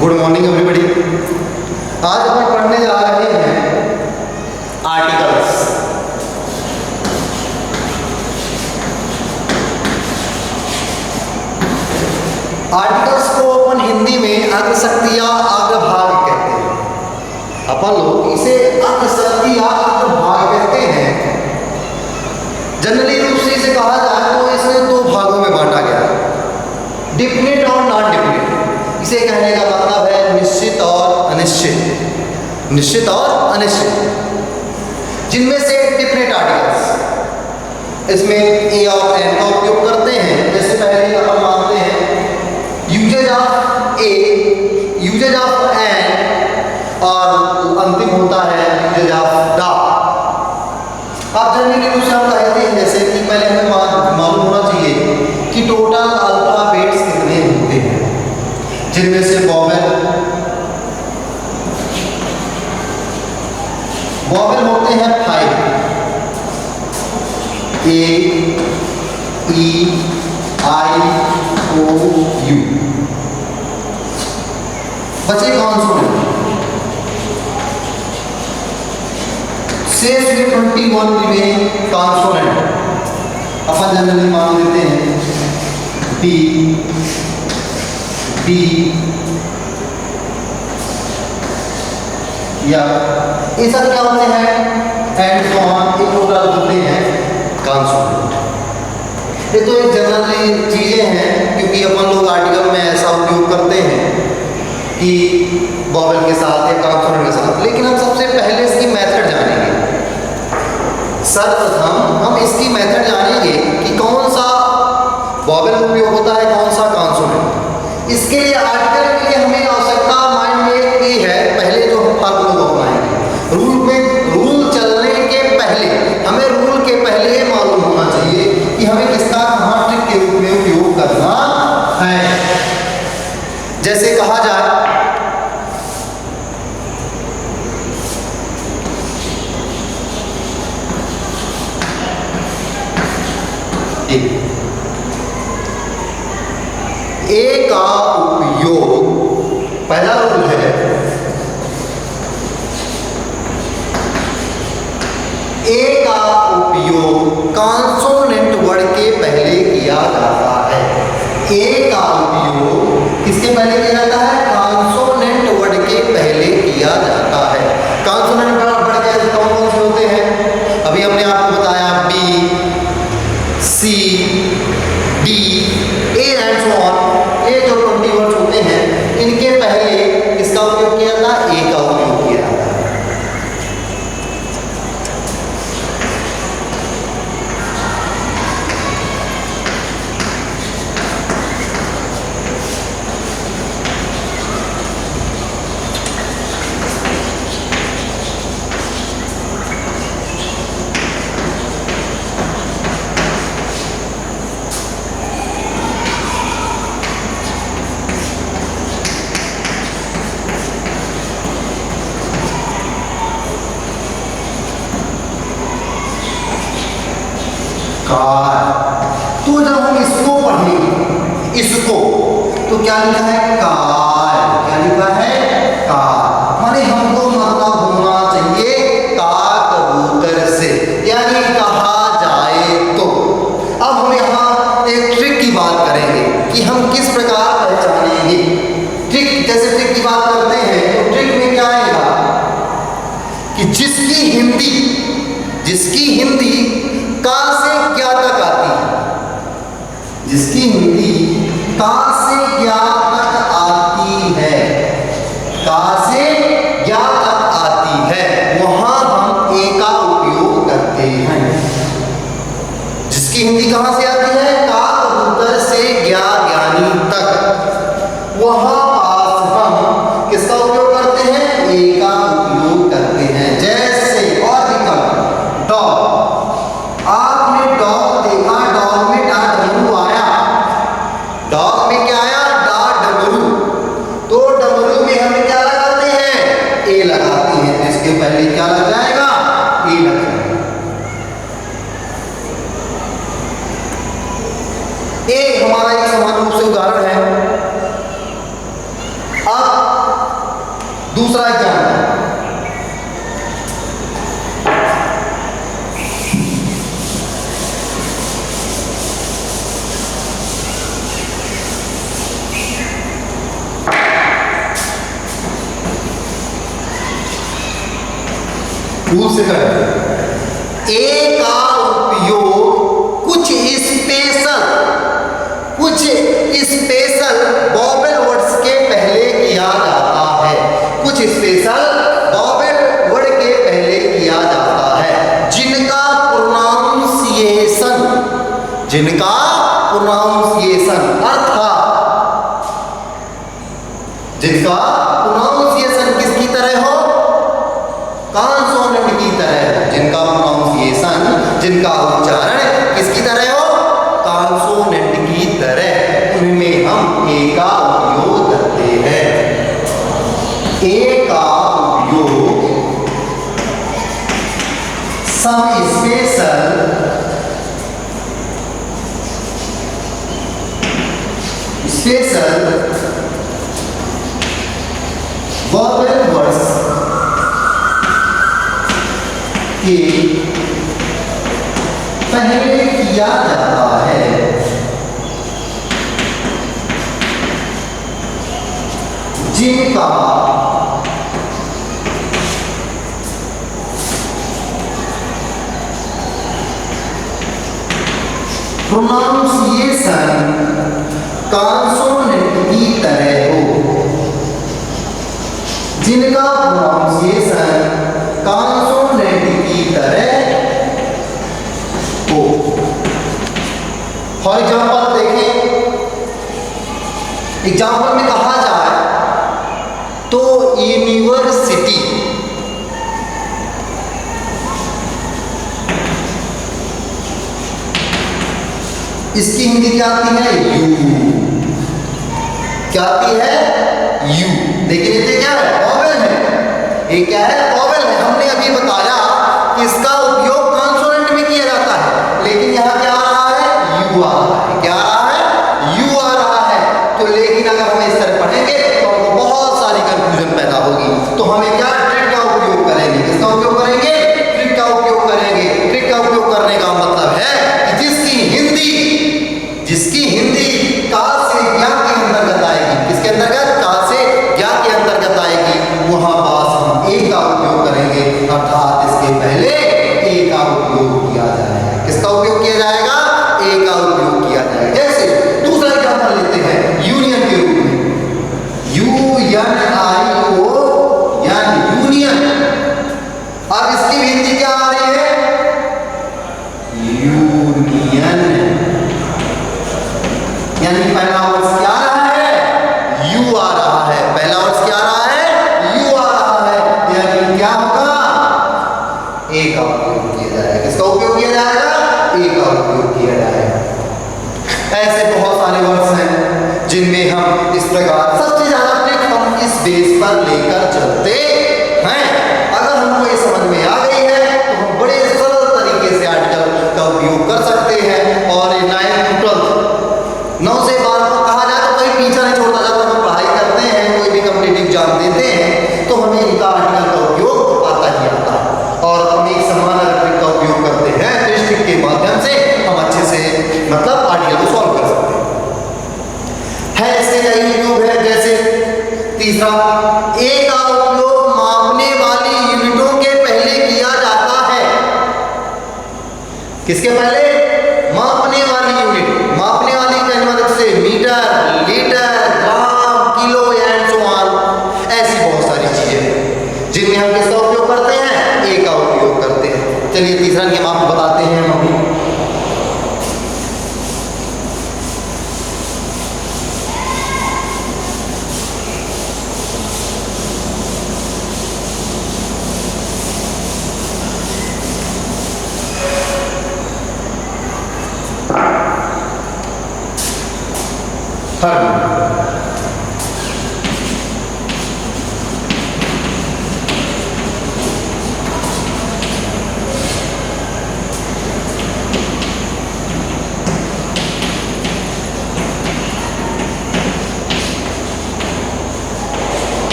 Good morning everybody. आज अपन पढ़ने जा रहे हैं आर्टिकल्स। आर्टिकल्स को अपन हिंदी में अग्रशक्ति या अग्रभाग कहते हैं। अपन लोग इसे अग्रशक्ति या अग्रभाग कहते हैं। जनरली रूप से इसे कहा जाए तो इसे दो भागों में बांटा गया है, डिफिनिट और नॉन डिफिनिट। इसे कहने का मतलब है निश्चित और अनिश्चित, निश्चित और अनिश्चित। जिनमें से डिफिनिट आर्टिकल्स इसमें ए और एन का उपयोग करते हैं। जैसे पहले अपन मानते हैं usages of A, usages of an और अंतिम होता है यूजेज ऑफ द। आप जनरली रूप से हम कहते हैं जैसे कि पहले हमें मालूम होना चाहिए कि टोटल अल्फाबेट्स कितने होते हैं, जिनमें से वॉवेल होते हैं 5, ए, ई, आई, ओ, यू। बचे कॉन्सोनेंट, शेष में 21 रिमेनिंग कॉन्सोनेंट। अपन जनरली मान लेते हैं डी, डी या ये सब क्या होते हैं एंड सो ऑन, एक टोटल होते हैं कॉन्सोनेंट। ये तो एक जनरल चीजें हैं क्योंकि अपन लोग आर्टिकल में ऐसा उपयोग करते हैं कि वॉवेल के साथ या कॉन्सोनेंट के साथ। लेकिन हम सबसे पहले इसकी मेथड जानेंगे। सर्वप्रथम हम इसकी मेथड जानेंगे कि कौन सा वॉवेल उपयोग होता है, कौन सा कॉन्सोनेंट। इसके लिए आर्टिकल के लिए हमें आवश्यकता माइंड में ये है, पहले जो हम फॉर्मूला को अपनाएंगे रूल चलने के पहले हमें रूल के पहले ये मालूम होना चाहिए कि हमें किसका कहाँ ट्रिक के रूप में उपयोग करना है। जैसे कहा जाए ए का उपयोग, पहला रूल है ए का उपयोग कॉन्सोनेंट वर्ड के पहले किया जाता है। ए का उपयोग किसके पहले किया जाता है? कॉन्सोनेंट वर्ड के पहले किया जाता है। कॉन्सोनेंट वर्ड कैसे कौन कौन से होते हैं? अभी हमने आपको बताया B, C, D, A and so on. ये जो 20 वर्ड्स होते हैं इनके पहले किसका उपयोग किया जाता है? ए का उपयोग किया जाता है। कार, तो जब हम इसको पढ़ेंगे, इसको तो क्या लिखा है? कार। क्या लिखा है? कार। माने हमको मतलब होना चाहिए का कबूतर से, यानी कहा जाए तो। अब हम यहाँ एक ट्रिक की बात करेंगे कि हम किस प्रकार पहचानेंगे। ट्रिक, जैसे ट्रिक की बात करते हैं तो ट्रिक में क्या आएगा कि जिसकी हिंदी का से क्या तक आती है, जिसकी हिंदी का से क्या तक आती है, का से क्या तक आती है, वहां हम ए का उपयोग करते हैं। जिसकी हिंदी कहां से आती है? का कबूतर से ज्ञा ज्ञानी तक, वहां पास हम किसका उपयोग करते हैं? ए का उपयोग करते हैं। जैसे और विकल्प डॉग, आपने डॉग देखा, डॉग में डा डमरू आया, डॉग में क्या आया? डा डमरू। तो डमरू में हम क्या लगाते हैं? ए लगाते हैं। इसके पहले क्या लग जाएगा? ए लग जाएगा। ए हमारा एक समान रूप से उदाहरण है। अब फूल से कट। ए का उपयोग कुछ स्पेशल वोवेल वर्ड्स के पहले किया जाता है। कुछ स्पेशल वोवेल वर्ड के पहले किया जाता है जिनका प्रोनाउंसिएशन किसकी तरह हो? कॉन्सोनेंट की तरह। जिनका प्रोनाउंसिएशन, जिनका उच्चारण किसकी तरह हो? कॉन्सोनेंट की तरह। उनमें हम ए का उपयोग करते हैं। ए का उपयोग सम स्पेशल वोवेल वर्ड्स के पहले किया जाता है जिनका प्रोनाउंसिएशन कॉन्सोनेंट की तरह हो। जिनका प्रोनाउंसिएशन कॉन्सोनेंट की तरह हो। फॉर एग्जाम्पल देखें, एग्जाम्पल में कहा जाए तो यूनिवर्सिटी, इसकी हिंदी क्या आती है? यू। क्या आती है? यू। लेकिन ये क्या है? वोवेल है। ये क्या है? वोवेल है। हमने अभी बताया कि इसका उपयोग कॉन्सोनेंट में किया जाता है, लेकिन यहाँ क्या आ रहा है? यू आ रहा है। क्या आ रहा है? यू आ रहा है। तो लेकिन अगर हम इस तरह पढ़ेंगे तो हमको बहुत सारी कंफ्यूजन पैदा होगी। तो हमें क्या ट्रिक का उपयोग करेंगे? किसका उपयोग करेंगे? ट्रिक का उपयोग करेंगे। ट्रिक का उपयोग करने का मतलब है कि जिसकी हिंदी का से ज्ञा के अंतर्गत आएगी। किसके अंतर्गत? का से ज्ञा के अंतर्गत आएगी, वहां पास हम ए का उपयोग करेंगे, अर्थात इसके पहले ए का उपयोग किया जाएगा। किसका उपयोग किया जाएगा? ए का उपयोग किया जाएगा। जैसे दूसरा एग्जांपल लेते हैं यूनियन के रूप में। UNION, union. अब इसकी हिंदी क्या आ रही है? यूनियन। यानी पहला वर्ड क्या आ रहा है? यू आ रहा है। पहला वर्ड क्या आ रहा है? यू आ रहा है। यानी क्या होगा? ए का उपयोग किया जाएगा। किसका उपयोग किया जाएगा? ए का उपयोग किया जाएगा। ऐसे बहुत सारे वर्ड्स हैं जिनमें हम इस प्रकार सबसे ज्यादा ट्रिक हम इस बेस पर लेकर चलते हैं। अगर हमको ये समझ में आ गई है तो हम बड़े सरल तरीके से आर्टिकल का उपयोग कर सकते हैं। और 9 to 12, 9 से 12 को कहा जाए तो कोई पीछा नहीं छोड़ता। जब हम पढ़ाई करते हैं, कोई भी कॉम्पिटिटिव एग्जाम देते हैं, तो हमें इनका आर्टिकल का उपयोग आता ही आता है। और हम एक समान ट्रिक का उपयोग करते हैं तो इस ट्रिक के माध्यम से हम अच्छे से मतलब आर्टिकल को सॉल्व कर सकते हैं। इसके कई उपयोग है। जैसे तीसरा, ए का उपयोग मापने वाली यूनिटों के पहले किया जाता है। किसके पहले? मापने वाली यूनिट। मापने वाली कहने मतलब से metre, litre, gram, kilo and so on. ऐसी बहुत सारी चीजें जिनमें हम किसका उपयोग करते हैं? ए का उपयोग करते हैं। चलिए तीसरा नियम आपको बताते हैं हम अभी।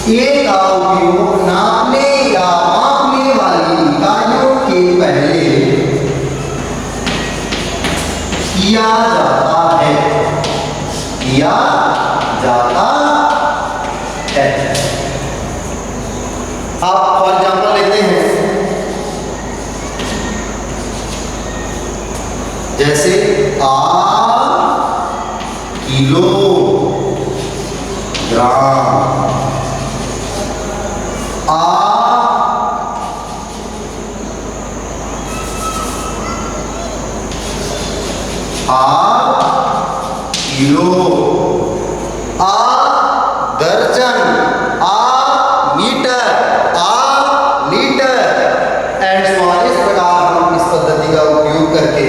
ए का उपयोग नापने या मापने वाली इकाइयों के पहले किया जाता है। किया जाता जैसे आ किलोग्राम, आ किलो, आ दर्जन, a metre, a litre and so on. इस प्रकार हम इस पद्धति का उपयोग करके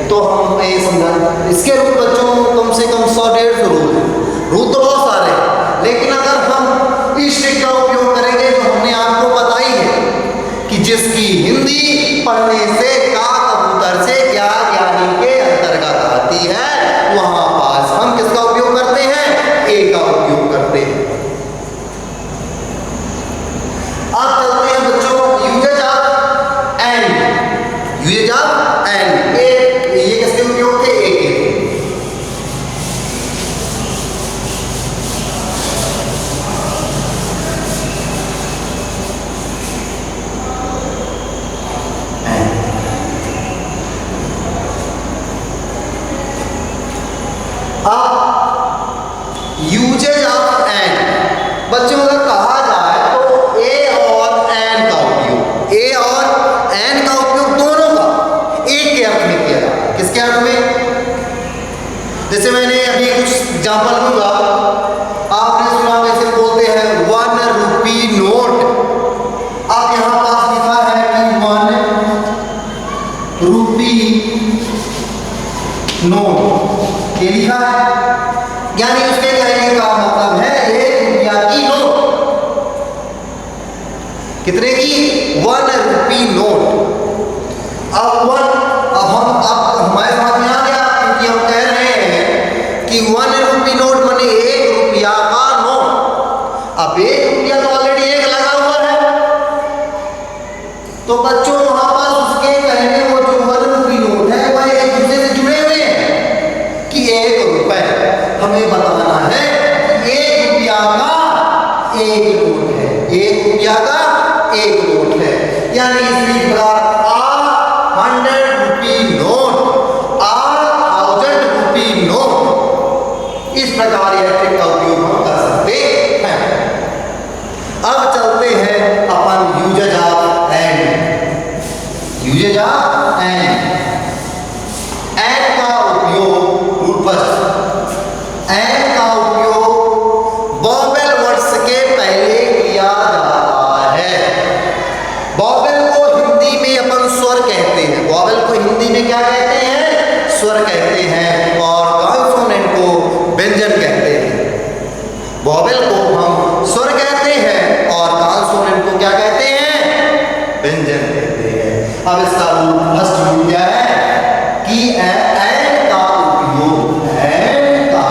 तो हम ये समझा। इसके रूल बच्चों कम से कम 100-150 रूल है। रूल तो बहुत सारे हैं, लेकिन अगर हम इस ट्रिक का उपयोग करेंगे तो हमने आपको बताई है कि जिसकी हिंदी पढ़ने से का कबूतर से क्या ज्ञानी के अंतर्गत आती है, वहां पास हम किसका उपयोग करते हैं? ए का उपयोग करते हैं। अब चलते हैं बच्चों uses of and. Uses of an a, ये किसके उपयोग थे? ए के। यूजेज ऑफ एंड बच्चों अगर कहा जाए तो ए और एन का उपयोग, ए और एन का उपयोग दोनों का एक के अर्थ में किया जाता है। किसके अर्थ में? जैसे मैंने अभी कुछ एग्जाम्पल दूंगा, आपने सुना वैसे बोलते हैं 1 रुपी नोट। अब यहां पास लिखा है कि 1 रुपी नोट, ये लिखा है, यानी उसके कहने का मतलब है 1 रुपया की नोट। कितने की? 1 रुपी नोट। अब हमारे समझ में आ गया, क्योंकि हम कह रहे हैं कि 1 रुपी नोट माने 1 रुपया का नोट। अब 1 रुपया तो ऑलरेडी एक लगा हुआ है, तो बच्चों वहां पर उसके कहने वो जो 1 रुपी नोट है वह एक दूसरे से जुड़े हुए हैं कि 1 रुपए। हमें बताना है 1 रुपया का 1 नोट है, 1 रुपया का 1 नोट है। यानी इसी प्रकार 100 रुपी नोट, 1000 रुपी नोट, इस प्रकार यह ट्रिक का उपयोग हम कर सकते हैं। अब चलते हैं अपन uses of and. Uses of an, an का उपयोग रूल फर्स्ट, एंड का उपयोग वोवेल वर्ड्स के पहले किया जाता है। वोवेल को हिंदी में अपन स्वर कहते हैं। वोवेल को हिंदी में क्या कहते हैं? स्वर कहते हैं। और कॉन्सोनेंट को व्यंजन कहते हैं। वोवेल को हम स्वर कहते हैं और कॉन्सोनेंट को क्या कहते हैं? व्यंजन कहते हैं। अब इसका रूल फर्स्ट रूल क्या है कि एंड का उपयोग, एंड का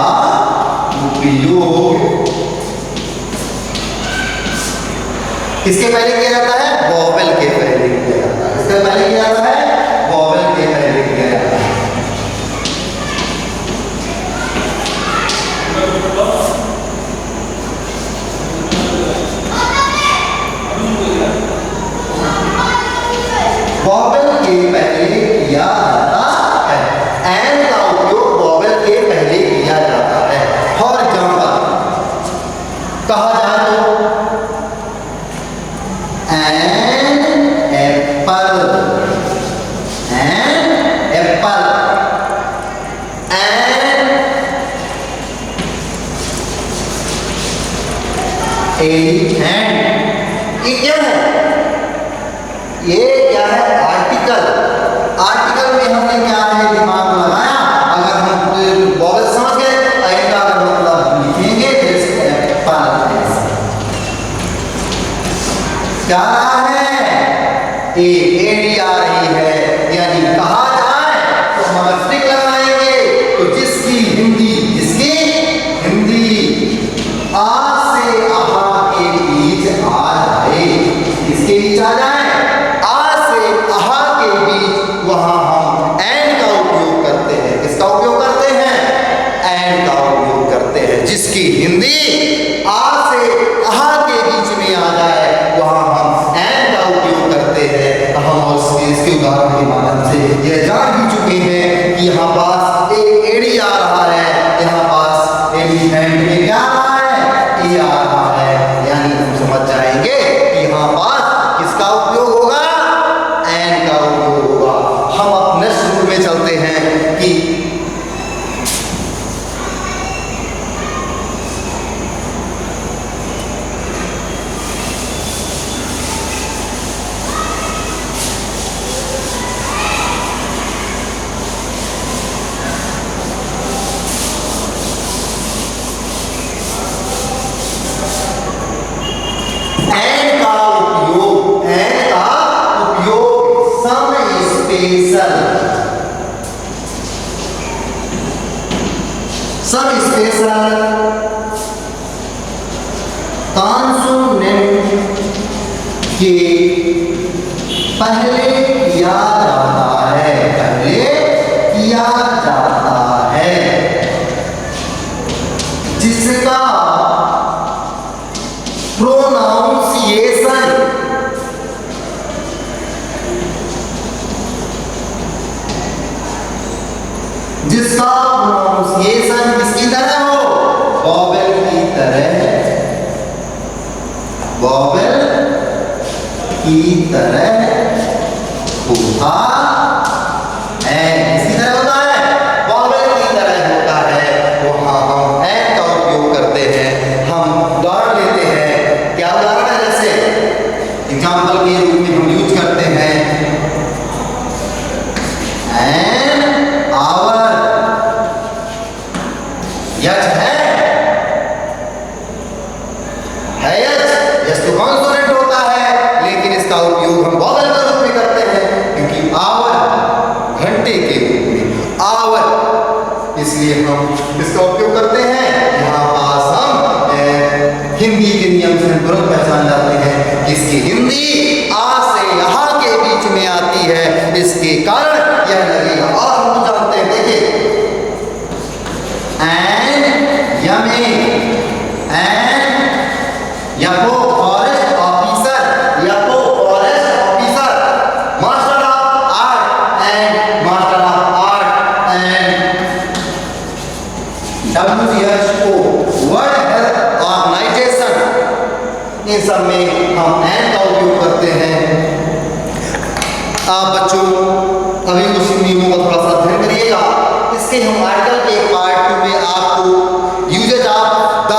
उपयोग किसके पहले किया जाता है? वोवेल के पहले किया जाता है। किसके पहले किया जाता है? वोवेल के पहले किया जाता है। वोवेल के पहले किया जाता है। एंड का उपयोग वोवेल के पहले किया जाता है। फॉर एग्जाम्पल कहा जाए तो an apple, an apple, an elephant. ये क्या है? ये क्या है? आर्टिकल। आर्टिकल में हमने क्या है दिमाग लगाया। अगर हम वोवेल समझ गए, एन का अगर मतलब लिखेंगे जैसे एप्पल, क्या रहा है? एडी आ रही है। यानी कहा जाए तो हम स्टिक लगाएंगे तो जिसकी हिंदी आ से आहा के बीच आ जाए, इसके बीच आ जाए, आ से आहा के बीच, वहां हम एंड का उपयोग करते हैं। किसका उपयोग करते हैं? एंड का उपयोग करते हैं। जिसकी हिंदी आ से आहा के बीच में आ जाए, वहां हम एंड का उपयोग करते हैं। हम इसके उदाहरण के माध्यम से यह जान भी चुके हैं कि यहाँ स्पेशल, सब स्पेशल कॉन्सोनेंट के पहले किया जाता है, पहले किया जाता है, जिसका प्रोनाउंसिएशन किसकी तरह हो, वॉवेल की तरह, वॉवेल की तरह होता है, किसकी तरह होता है, वॉवेल की तरह होता है। वहां हम एंड का उपयोग करते हैं, हम डॉट लेते हैं। क्या उदाहरण है, जैसे एग्जाम्पल के रूप में हम यूज करते हैं एंड आवर, यच है यच तो कॉन्सोनेंट होता है, लेकिन इसका उपयोग हम वॉवेल के रूप में करते हैं, क्योंकि आवर घंटे के रूप में आवर, इसलिए हम इसका उपयोग करते हैं। यहाँ पास हम हिंदी के नियम से तुरंत पहचान जाते हैं कि इसकी हिंदी आ से यहाँ के बीच में आती है, इसके कारण यह लगेगा। और हम जानते हैं, देखिए MA and FO forest officer, FO forest officer, master of art and master of art and WHO world health organisation, इन सब में हम एंड का उपयोग करते हैं। आप बच्चों अभी कुछ नियमों का थोड़ा सा अध्ययन करिएगा। इसके हम आर्टिकल के पार्ट 2 में आपको यूजेज ऑफ द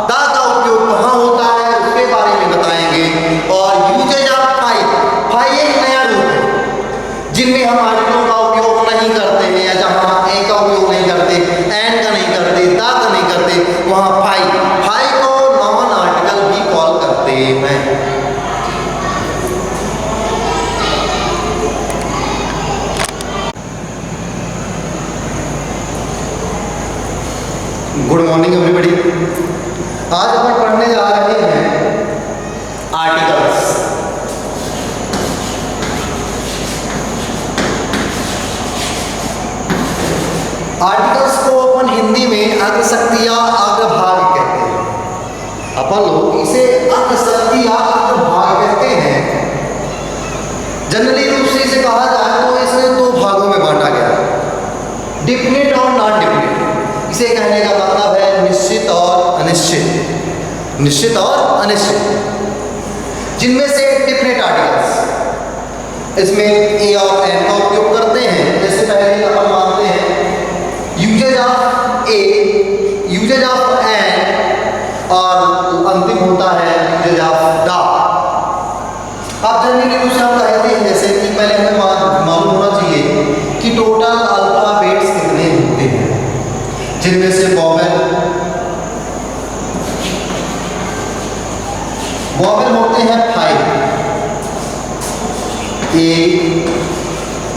का उपयोग कहाँ होता है उसके बारे में बताएंगे, और यूजेज ऑफ फाई एक नया रूप है जिनमें हम आर्टिकलों का उपयोग नहीं करते हैं, या जहाँ ए का उपयोग नहीं करते, एंड का नहीं करते, दा का नहीं करते, वहाँ फाई को नॉन आर्टिकल भी कॉल करते हैं। Good morning everybody. आज अपन पढ़ने जा रहे हैं आर्टिकल्स। आर्टिकल्स को अपन हिंदी में अग्रशक्ति या अग्रभाग कहते हैं। अपन लोग इसे अग्रशक्ति या अग्रभाग कहते हैं। जनरली रूप से इसे कहा जाए तो इसे दो भागों में बांटा गया है, डिफिनिट और नॉन डिफिनिट। इसे कहने का मतलब है निश्चित और अनिश्चित, निश्चित और अनिश्चित। जिनमें से डिफिनिट आर्टिकल्स, इसमें ए और एन का उपयोग करते हैं। जैसे पहले अपन मानते हैं usages of A, usages of an, और अंतिम होता है यूजेज ऑफ द। आप जनरली रूप से हम कहते हैं, जैसे कि पहले हमें मालूम होना चाहिए कि टोटल अल्फाबेट्स कितने होते हैं, जिनमें से वॉवेल होते हैं 5, A,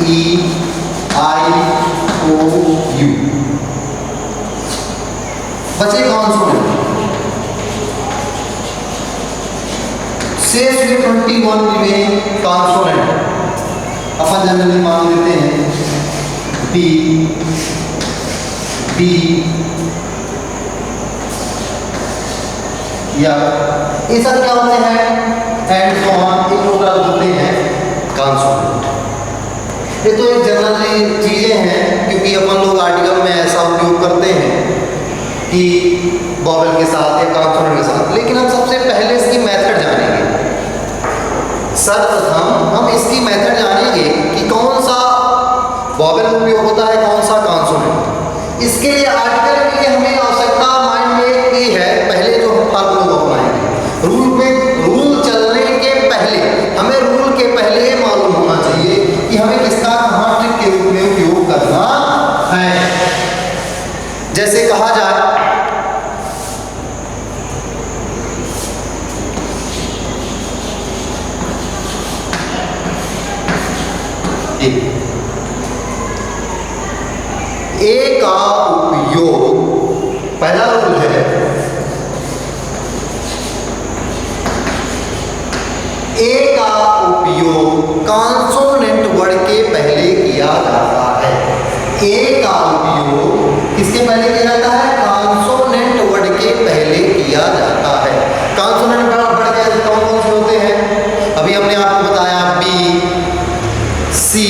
E, I, O, U। बचे कॉन्सोनेंट, शेष 21 रिमेनिंग कॉन्सोनेंट अपन जनरली मान लेते हैं B, D या ये सब क्या होते हैं, एंड सो ऑन, एक टोटल होते हैं कॉन्सोनेंट। ये तो एक जनरली चीजें हैं, क्योंकि अपन लोग आर्टिकल में ऐसा उपयोग करते हैं कि वॉवेल के साथ या कॉन्सोनेंट के साथ। लेकिन हम सबसे पहले इसकी मेथड जानेंगे। सर्वप्रथम हम इसकी मेथड जानेंगे कि कौन सा वॉवेल उपयोग होता है, कौन सा कॉन्सोनेंट। इसके लिए आर्टिकल के लिए हमें आवश्यकता माइंड में ये है, पहले जो हम फार्मूला को अपनाएंगे रूल चलने के पहले, हमें रूल के पहले ये मालूम होना चाहिए कि हमें किसका कहाँ ट्रिक के रूप में उपयोग करना है। जैसे कहा जाए ए का उपयोग, पहला रूल है ए का उपयोग कॉन्सोनेंट वर्ड के पहले किया जाता है। ए का उपयोग किसके पहले किया जाता है? कॉन्सोनेंट वर्ड के पहले किया जाता है। कॉन्सोनेंट वर्ड कैसे कौन कौन से होते हैं? अभी हमने आपको बताया B, C,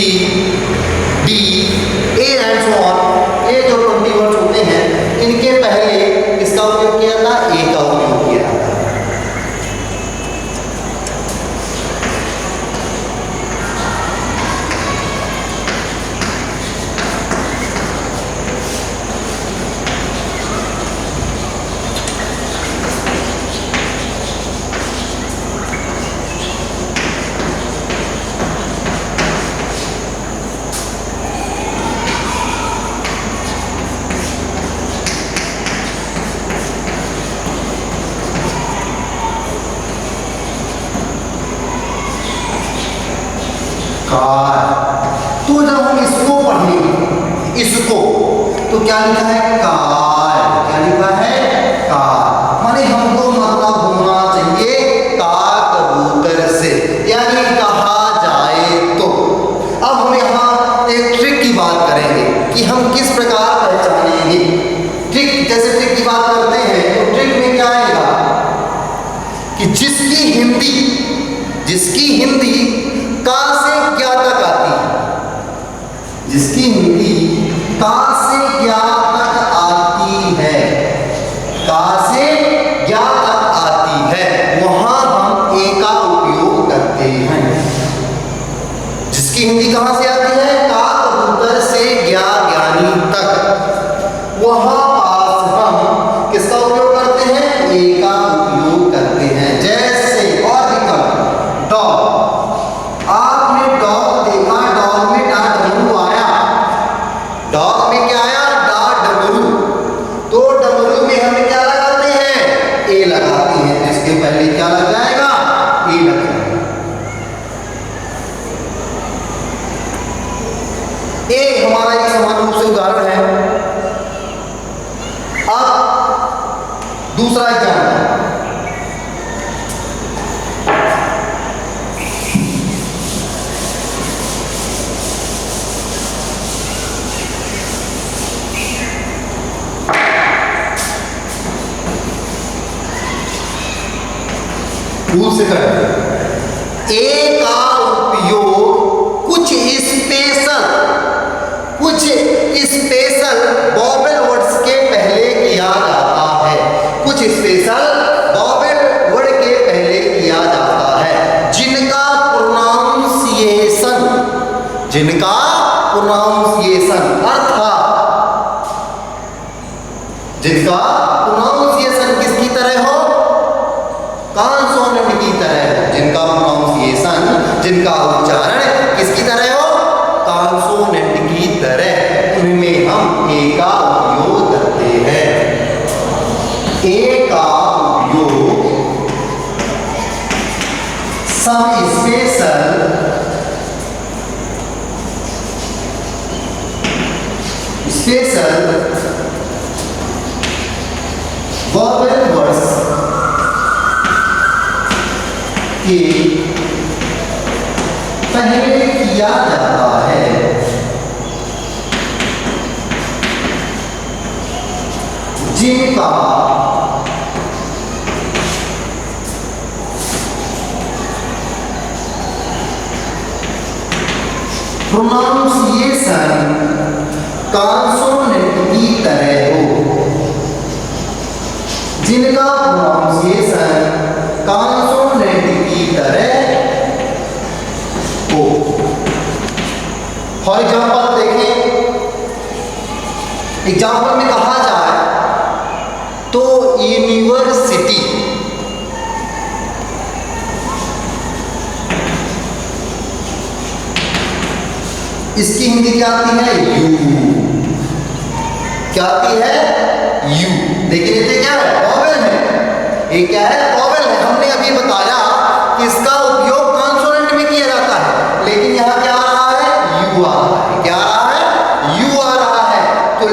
D, A and so on. ये जो 20 वर्ड्स होते हैं इनके पहले किसका उपयोग किया जाता है? ए का उपयोग किया जाता है। कार, तो जब हम इसको पढ़ेंगे, इसको, तो क्या लिखा है? कार। क्या लिखा है? कार। माने हमको मतलब होना चाहिए कार कबूतर से, यानी कहा जाए तो। अब हम यहाँ एक ट्रिक की बात करेंगे कि हम किस प्रकार पहचानेंगे। ट्रिक, जैसे ट्रिक की बात करते हैं तो ट्रिक में क्या आएगा कि जिसकी हिंदी का से क्या तक आती है, जिसकी हिंदी का से क्या तक आती है, का से क्या तक आती है, वहां हम ए का उपयोग करते हैं। जिसकी हिंदी कहां से आती है? का कबूतर से ज्ञा ज्ञानी तक, वहां पास हम किसका उपयोग करते हैं? ए का उपयोग करते हैं। जैसे और विकल्प डॉग, आपने डॉग देखा, डॉग में डा डमरू आया, डॉग में क्या आया? डा डमरू। तो डमरू में हम क्या लगाते हैं? ए लगाते हैं। तो इसके पहले क्या लग जाएगा? ए लग जाएगा। ए हमारा एक समान रूप से उदाहरण है। अब दूसरा एग्जाम्पल, भूल से करें। ए का उपयोग कुछ स्पेशल वोवेल वर्ड्स के पहले किया जाता है। कुछ स्पेशल वोवेल वर्ड के पहले किया जाता है, जिनका प्रोनाउंसिएशन किसकी तरह हो? कॉन्सोनेंट की तरह। जिनका उच्चारण किसकी तरह हो? कॉन्सोनेंट की तरह। उनमें हम ए का उपयोग करते हैं। ए का उपयोग सम स्पेशल वोवेल वर्ड्स के पहले किया जाता है, जिनका प्रोनाउंसिएशन कॉन्सोनेंट की तरह हो। जिनका प्रोनाउंसिएशन कॉन्सोनेंट की तरह हो। फॉर एग्जाम्पल देखें, एग्जाम्पल में कहा जाए तो यूनिवर्सिटी, इसकी हिंदी क्या आती है? यू। क्या आती है? यू। लेकिन इसे क्या है? वोवेल है। ये क्या है? वोवेल है। हमने अभी बताया कि इसका उपयोग कॉन्सोनेंट में किया जाता है, लेकिन यहां क्या आ रहा है? यू आ रहा है। क्या आ रहा है? यू आ रहा है। तो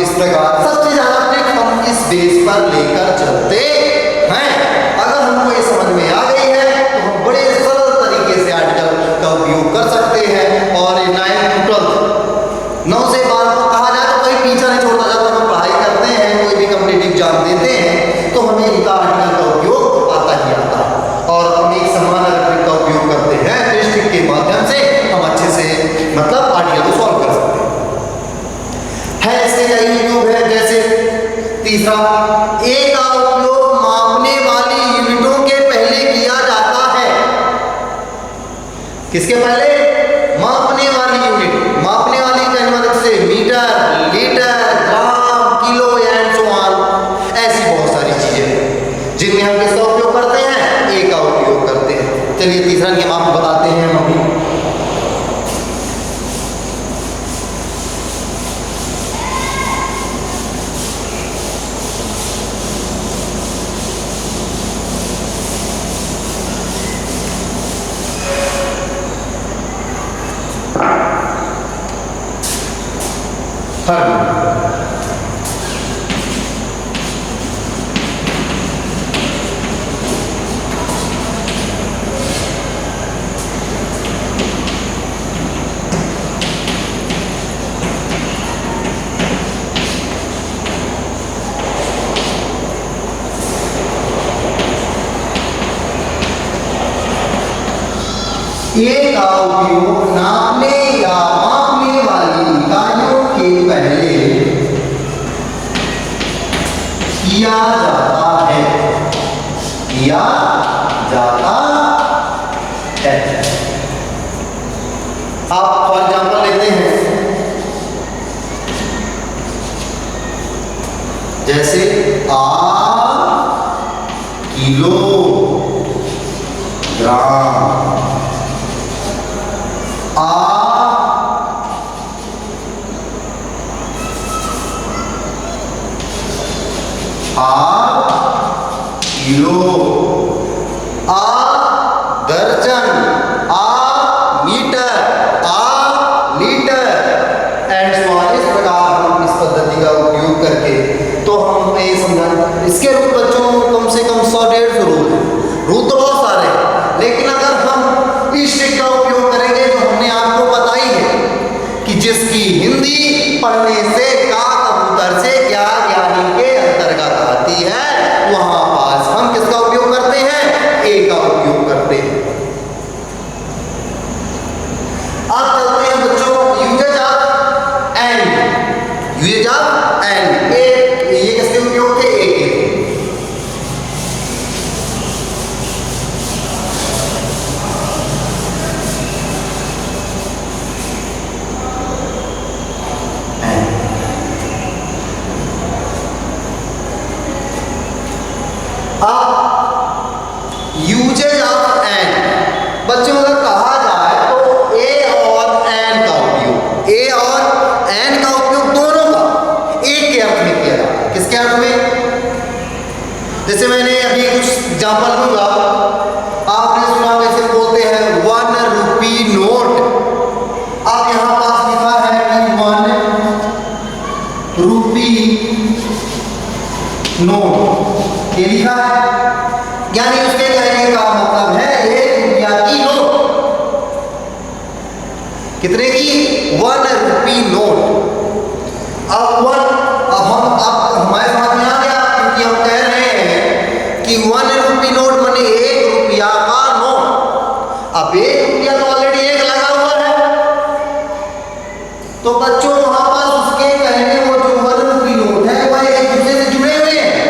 इस प्रकार सबसे ज्यादा ट्रिक हम इस बेस पर लेकर चलते हैं। अगर हमको ये समझ में आ गई है तो हम बड़े सरल तरीके से आर्टिकल का उपयोग कर सकते हैं। और 9 to 12 9 से 12 को कहा जाए तो कोई पीछा नहीं छोड़ता। जब हम पढ़ाई करते हैं, कोई भी कॉम्पिटिटिव एग्जाम देते हैं, तो हमें इनका आर्टिकल का उपयोग आता ही आता है। और हम एक समान ट्रिक का उपयोग करते हैं तो इस ट्रिक के माध्यम से हम अच्छे से मतलब आर्टिकल को सॉल्व कर सकते हैं। इसके कई उपयोग है। जैसे तीसरा, ए का उपयोग मापने वाली यूनिटों के पहले किया जाता है। किसके पहले? मापने वाली यूनिट। मापने वाली कहने मतलब से metre, litre, gram, kilo and so on. ऐसी बहुत सारी चीजें हैं जिनमें हम किसका उपयोग करते हैं? ए का उपयोग करते हैं। चलिए तीसरा नियम आपको बताते हैं हम अभी। ए का उपयोग नापने या मापने वाली इकाइयों के पहले किया जाता है। किया जाता है। आप फॉर एग्जाम्पल लेते हैं, जैसे किलो ग्राम, किलो, दर्जन, metre, litre and so on. इस प्रकार हम इस पद्धति का उपयोग करके तो हम ये समझा। इसके रूप बच्चों कम से कम 100-150 रूल है। रूल तो बहुत सारे हैं, लेकिन अगर हम इस ट्रिक का उपयोग करेंगे जो हमने आपको बताई है कि जिसकी हिंदी पढ़ने से का कबूतर से क्या ज्ञानी के अंतर्गत आती है, वहां पास हम किसका उपयोग करते हैं? ए का उपयोग करते हैं। अब चलते हैं बच्चों uses of and. Uses of and ये किसके उपयोग थे? ए के। यूजेज ऑफ एंड बच्चों अगर कहा जाए तो ए और एन का उपयोग, ए और एन का उपयोग दोनों का एक के अर्थ में किया जाता है। किसके अर्थ में? जैसे मैंने अभी कुछ एग्जाम्पल दूंगा, आपने सुना कैसे बोलते हैं 1 रुपी नोट। आप यहां पास लिखा है कि 1 रुपी नोट, ये लिखा है, यानी उसके कहने का मतलब है 1 रुपया की नोट। कितने की? 1 रुपी नोट। अब हमारे समझ में आ गया, क्योंकि हम कह रहे हैं कि 1 रुपी नोट माने 1 रुपया का नोट। अब 1 रुपया तो ऑलरेडी 1 लगा हुआ है, तो बच्चों वहां पर उसके कहने वो जो 1 रुपी नोट है वह एक दूसरे से जुड़े हुए हैं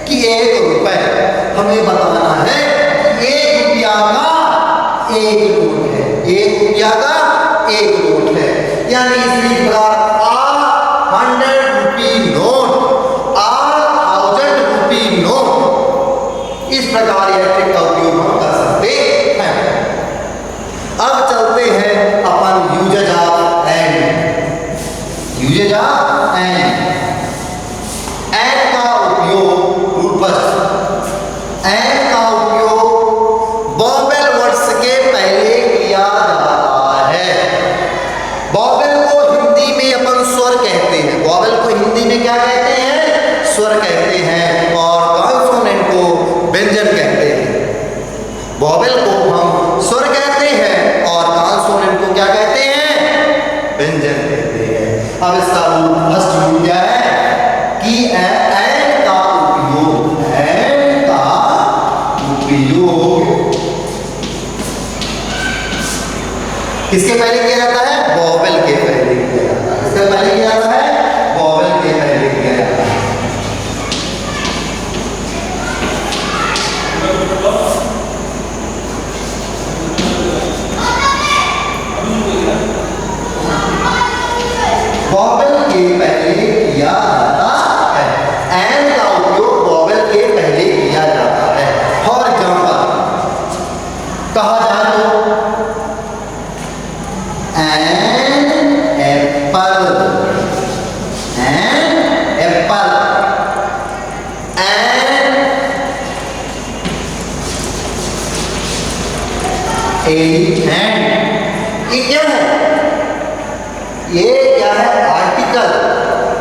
कि 1 रुपए। हमें बताना है 1 रुपया का 1 नोट है, 1 रुपया का 1 नोट है। यानी इसी प्रकार 100 रुपी नोट, 1000 रुपी नोट। इस प्रकार यह ट्रिक का उपयोग हम कर सकते हैं। अब चलते हैं अपन uses of and. Uses of an का उपयोग रूपस्थ। एंड का उपयोग वोवेल वर्ड्स के पहले किया जाता है। वोवेल को हिंदी में अपन स्वर कहते हैं। वोवेल को हिंदी किसके पहले किया जाता है? वोवेल के पहले किया जाता है। किसके पहले किया जाता है? वोवेल के पहले किया जाता है। वोवेल के पहले किया जाता है। एंड का उपयोग वोवेल के पहले किया जाता है। फॉर एग्जाम्पल कहा जाए तो an apple, an apple, an elephant. ये क्या है? ये क्या है? आर्टिकल।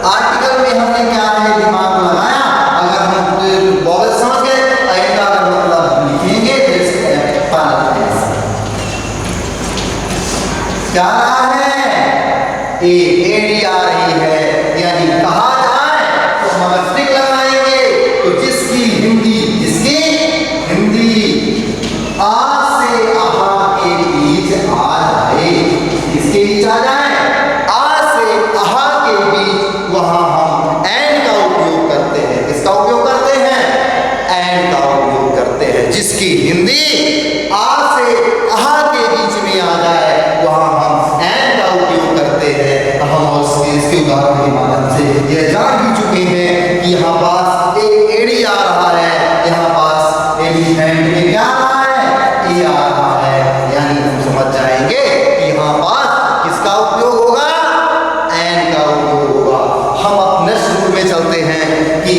आर्टिकल में हमने क्या है दिमाग लगाया। अगर हम वोवेल समझ गए, एंड का अगर मतलब लिखेंगे तो इसके एप्पल क्या रहा है? एडी आ रही है। यानी कहा जाए तो हम अगर स्टिक लगाएंगे तो जिसकी हिंदी आ से आहा के बीच आ जाए, इसके बीच आ जाए, आ से आहा के बीच, वहां हम एंड का उपयोग करते हैं। किसका उपयोग करते हैं? एंड का उपयोग करते हैं। जिसकी हिंदी आ से आहा के बीच में आ जाए, वहां हम एंड का उपयोग करते हैं। हम इसके उदाहरण के माध्यम से यह जान भी चुके हैं कि यहाँ पास एक एड़ी आ रहा है, यहाँ पास एलिफेंट में क्या आ रहा है? ए आ रहा है। यानी हम समझ जाएंगे कि यहाँ पास किसका उपयोग होगा? एंड का उपयोग होगा। हम अब नेक्स्ट रूल में चलते हैं कि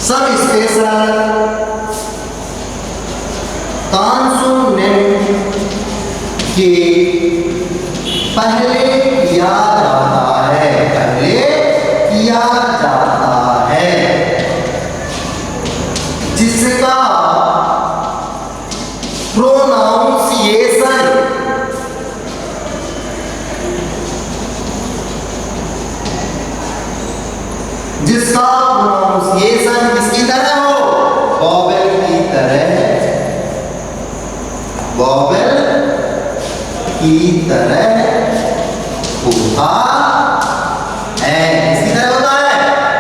सब स्पेशल कॉन्सोनेंट के पहले किया जाता है। पहले किया जाता है, जिसका प्रोनाउंसिएशन किसकी तरह हो? वोवेल की तरह, वोवेल की तरह होता है। किसकी तरह होता है?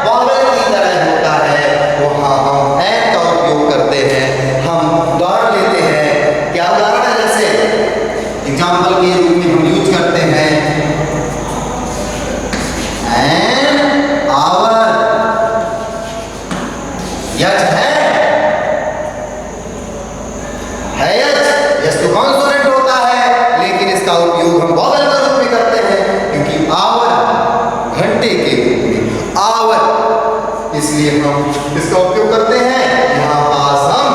वोवेल की तरह होता है। वहां हम एंड का उपयोग करते हैं। हम उदाहरण लेते हैं। क्या उदाहरण है? जैसे एग्जाम्पल के रूप में हम यूज करते हैं एंड आवर। यच है यच तो कॉन्सोनेंट होता है, लेकिन इसका उपयोग हम वोवेल के रूप में करते हैं, क्योंकि आवर घंटे के रूप में आवर, इसलिए हम इसका उपयोग करते हैं। यहाँ पास हम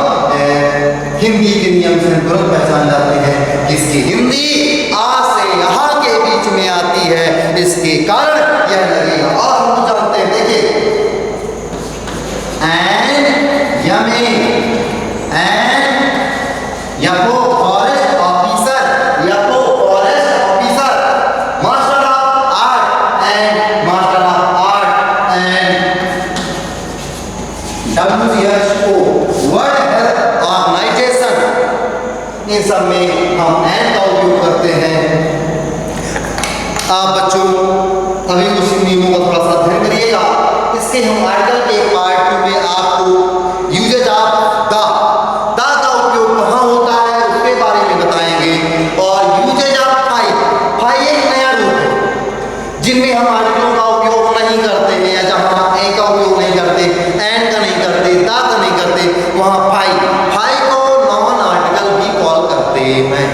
हिंदी के नियम से तुरंत पहचान जाते हैं कि इसकी हिंदी आ से यहाँ के बीच में आती है, इसके कारण यह लगेगा। और हम जानते हैं, देखिए forest officer, master of art and WHO world health organisation, इन सब में हम एंड का उपयोग करते हैं। आप बच्चों अभी कुछ नियमों का थोड़ा सा ध्यान करिएगा। इसके हम आर्टिकल के पार्ट 2 में आपको यूजेज ऑफ द का उपयोग कहाँ होता है उसके बारे में बताएंगे। और यूजेज ऑफ फाई एक नया रूप है जिनमें हम आर्टिकलों का उपयोग नहीं करते हैं, या जहाँ ए का उपयोग नहीं करते, एंड का नहीं करते, दा का नहीं करते, वहाँ फाई को नॉन आर्टिकल भी कॉल करते हैं।